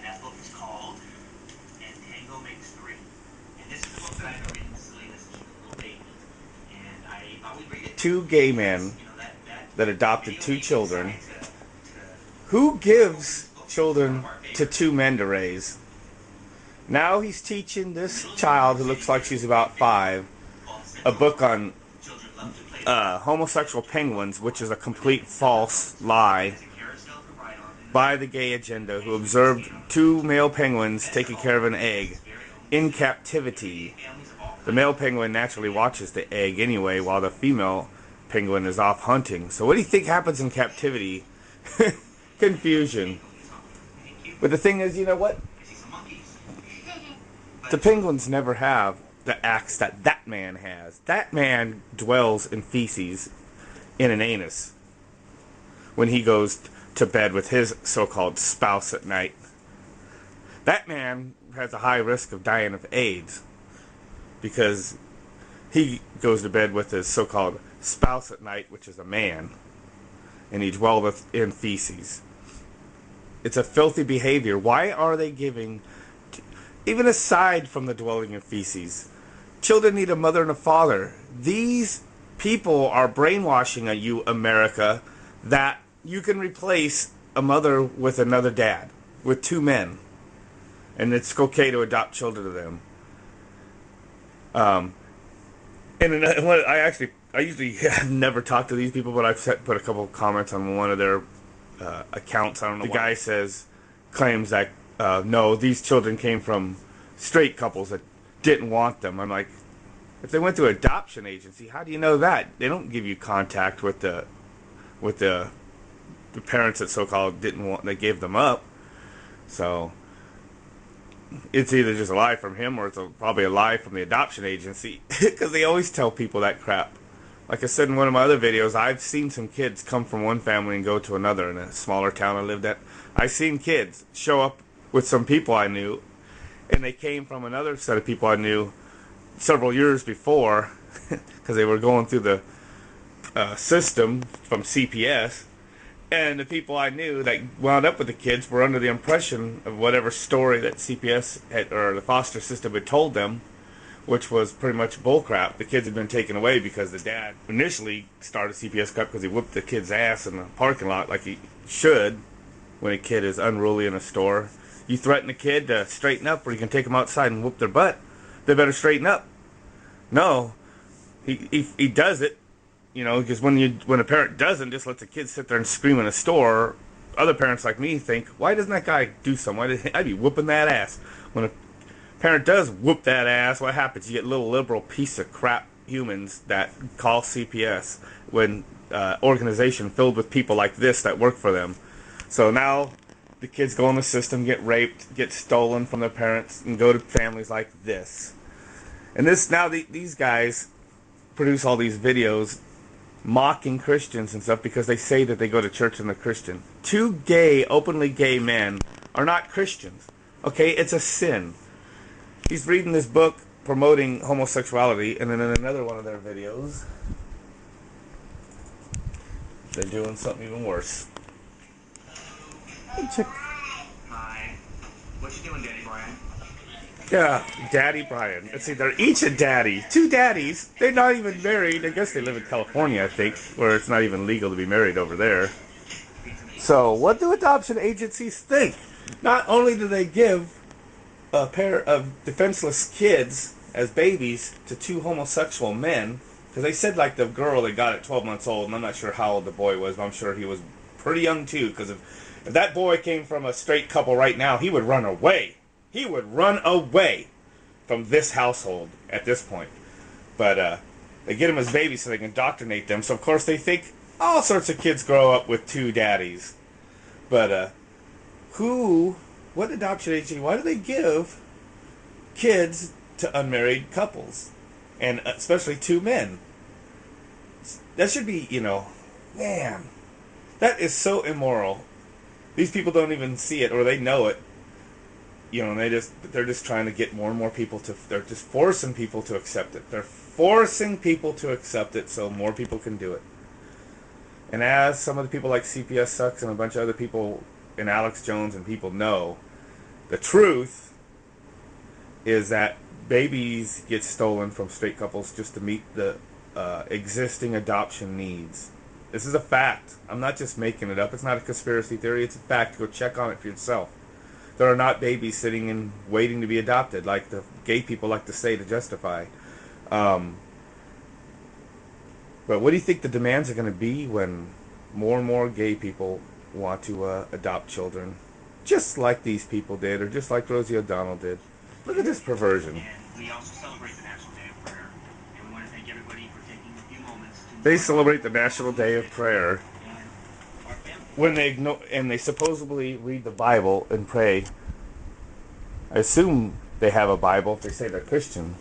and that book is called And Tango Makes Three. And this is the book that I've been reading to Selena since she was a little baby. And I thought we'd read it. Two gay men that adopted two children. Who gives children to two men to raise? Now he's teaching this child who looks like she's about 5 a book on homosexual penguins, which is a complete false lie by the gay agenda, who observed 2 male penguins taking care of an egg in captivity. The male penguin naturally watches the egg anyway while the female penguin is off hunting. So what do you think happens in captivity? Confusion. But the thing is, you know what? The penguins never have the acts that that man has. That man dwells in feces in an anus when he goes to bed with his so-called spouse at night. That man has a high risk of dying of AIDS because he goes to bed with his so-called spouse at night, which is a man, and he dwelleth in feces. It's a filthy behavior. Why are they giving, even aside from the dwelling in feces, children need a mother and a father. These people are brainwashing you, America, that you can replace a mother with another dad, with 2 men, and it's okay to adopt children to them. And I usually have never talked to these people, but I've put a couple of comments on one of their accounts. I don't know. The guy claims that no, these children came from straight couples that didn't want them. I'm like, if they went to an adoption agency, how do you know that? They don't give you contact with the parents that so-called didn't want. They gave them up. So it's either just a lie from him or it's probably a lie from the adoption agency, because they always tell people that crap. Like I said in one of my other videos, I've seen some kids come from one family and go to another in a smaller town I lived at. I've seen kids show up with some people I knew, and they came from another set of people I knew several years before, because they were going through the system from CPS. And the people I knew that wound up with the kids were under the impression of whatever story that CPS had, or the foster system had told them, which was pretty much bullcrap. The kids had been taken away because the dad initially started CPS crap because he whooped the kid's ass in the parking lot like he should when a kid is unruly in a store. You threaten a kid to straighten up, or you can take them outside and whoop their butt. They better straighten up. No, he does it. You know, because when a parent doesn't, just lets a kid sit there and scream in a store, other parents like me think, why doesn't that guy do something? I'd be whooping that ass. When a parent does whoop that ass, what happens? You get little liberal piece of crap humans that call CPS when organization filled with people like this that work for them. So now the kids go in the system, get raped, get stolen from their parents, and go to families like this. And these guys produce all these videos mocking Christians and stuff because they say that they go to church and they're Christian. 2 openly gay men are not Christians. Okay, it's a sin. He's reading this book promoting homosexuality, and then in another one of their videos, they're doing something even worse. Hi. What you doing, Daddy Brian? Yeah, Daddy Brian. Let's see, they're each a daddy. 2 daddies. They're not even married. I guess they live in California, I think, where it's not even legal to be married over there. So, what do adoption agencies think? Not only do they give a pair of defenseless kids as babies to 2 homosexual men, because they said like the girl they got at 12 months old, and I'm not sure how old the boy was, but I'm sure he was pretty young too, because if that boy came from a straight couple right now, he would run away. He would run away from this household at this point. But they get him as babies so they can indoctrinate them. So, of course, they think all sorts of kids grow up with 2 daddies. But what adoption agency, why do they give kids to unmarried couples? And especially 2 men? That should be, man, that is so immoral. These people don't even see it, or they know it. And they're just trying to get more and more people they're just forcing people to accept it. They're forcing people to accept it so more people can do it. And as some of the people like CPS Sucks and a bunch of other people and Alex Jones and people know, The truth is that babies get stolen from straight couples just to meet the existing adoption needs. This is a fact. I'm not just making it up. It's not a conspiracy theory. It's a fact. Go check on it for yourself. There are not babies sitting and waiting to be adopted, like the gay people like to say to justify. But what do you think the demands are going to be when more and more gay people want to adopt children? Just like these people did, or just like Rosie O'Donnell did. Look at this perversion. And we also celebrate the National Day of Prayer. And we want to thank everybody for taking a few moments to... They celebrate the National Day of Prayer And our family. when they ignore, and they supposedly read the Bible and pray. I assume they have a Bible if they say they're Christian.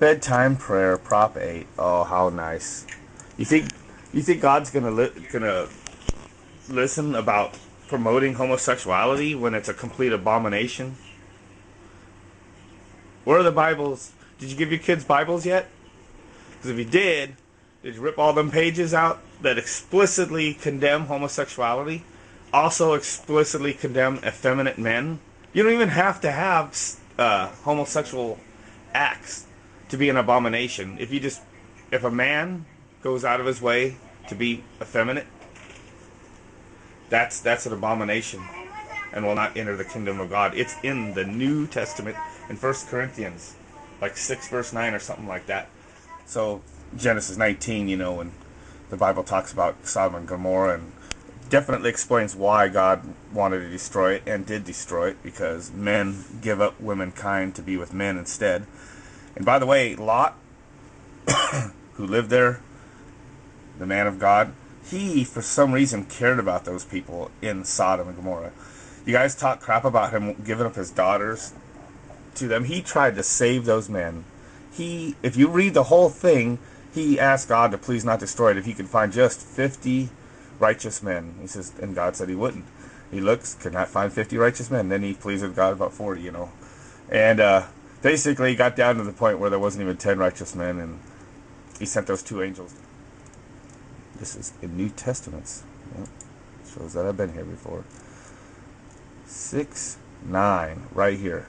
Bedtime prayer, Prop 8. Oh, how nice. You think God's gonna listen about promoting homosexuality when it's a complete abomination? Where are the Bibles? Did you give your kids Bibles yet? Because if you did you rip all them pages out that explicitly condemn homosexuality? Also explicitly condemn effeminate men? You don't even have to have homosexual acts to be an abomination. If a man goes out of his way to be effeminate, that's an abomination and will not enter the kingdom of God. It's in the New Testament in 1 Corinthians, like 6 verse 9 or something like that. So Genesis 19, when the Bible talks about Sodom and Gomorrah, and definitely explains why God wanted to destroy it and did destroy it, because men give up womankind to be with men instead. And by the way, Lot, who lived there, the man of God, he, for some reason, cared about those people in Sodom and Gomorrah. You guys talk crap about him giving up his daughters to them. He tried to save those men. If you read the whole thing, he asked God to please not destroy it if he could find just 50 righteous men. He says, and God said he wouldn't. He looks, could not find 50 righteous men. Then he pleased with God about 40, And basically he got down to the point where there wasn't even 10 righteous men, and he sent those 2 angels. This is in New Testaments. Yep. Shows that I've been here before. 6:9, right here.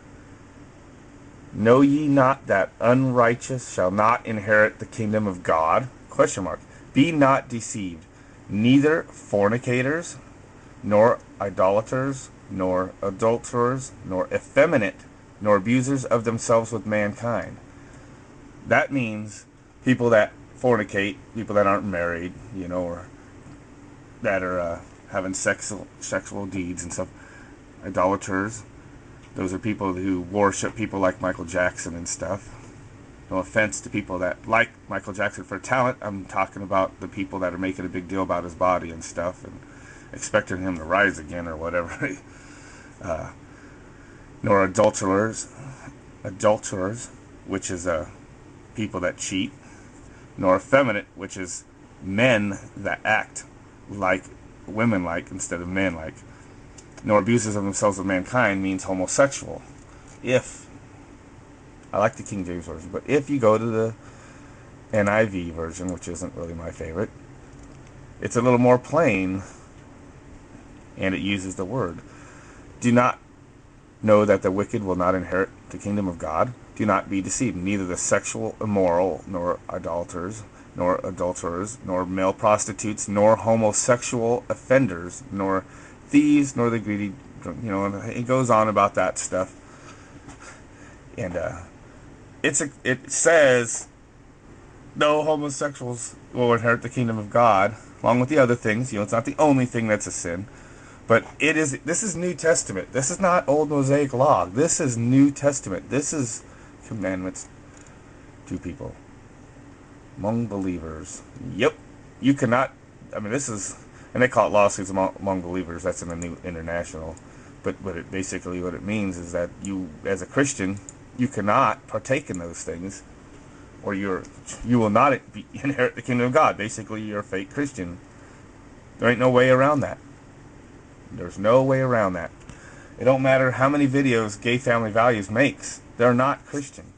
Know ye not that unrighteous shall not inherit the kingdom of God? ? Be not deceived. Neither fornicators, nor idolaters, nor adulterers, nor effeminate, nor abusers of themselves with mankind. That means people that fornicate, people that aren't married, or that are having sexual deeds and stuff. Idolaters, those are people who worship people like Michael Jackson and stuff. No offense to people that like Michael Jackson for talent. I'm talking about the people that are making a big deal about his body and stuff and expecting him to rise again or whatever. Nor adulterers, which is people that cheat. Nor effeminate, which is men that act like women like instead of men like. Nor abusers of themselves with mankind means homosexual. I like the King James Version, but if you go to the NIV version, which isn't really my favorite, it's a little more plain, and it uses the word. Do not know that the wicked will not inherit the kingdom of God? Do not be deceived. Neither the sexual immoral, nor idolaters, nor adulterers, nor male prostitutes, nor homosexual offenders, nor thieves, nor the greedy, and it goes on about that stuff. And it says no homosexuals will inherit the kingdom of God, along with the other things. It's not the only thing that's a sin, but this is New Testament. This is not Old Mosaic Law. This is New Testament. This is commandments to people among believers. Yep, you cannot. This is. And they call it lawsuits among believers. That's in the New International. But basically what it means is that you, as a Christian, you cannot partake in those things, or you will not inherit the kingdom of God. Basically, you're a fake Christian. There ain't no way around that. There's no way around that. It don't matter how many videos Gay Family Values makes. They're not Christian.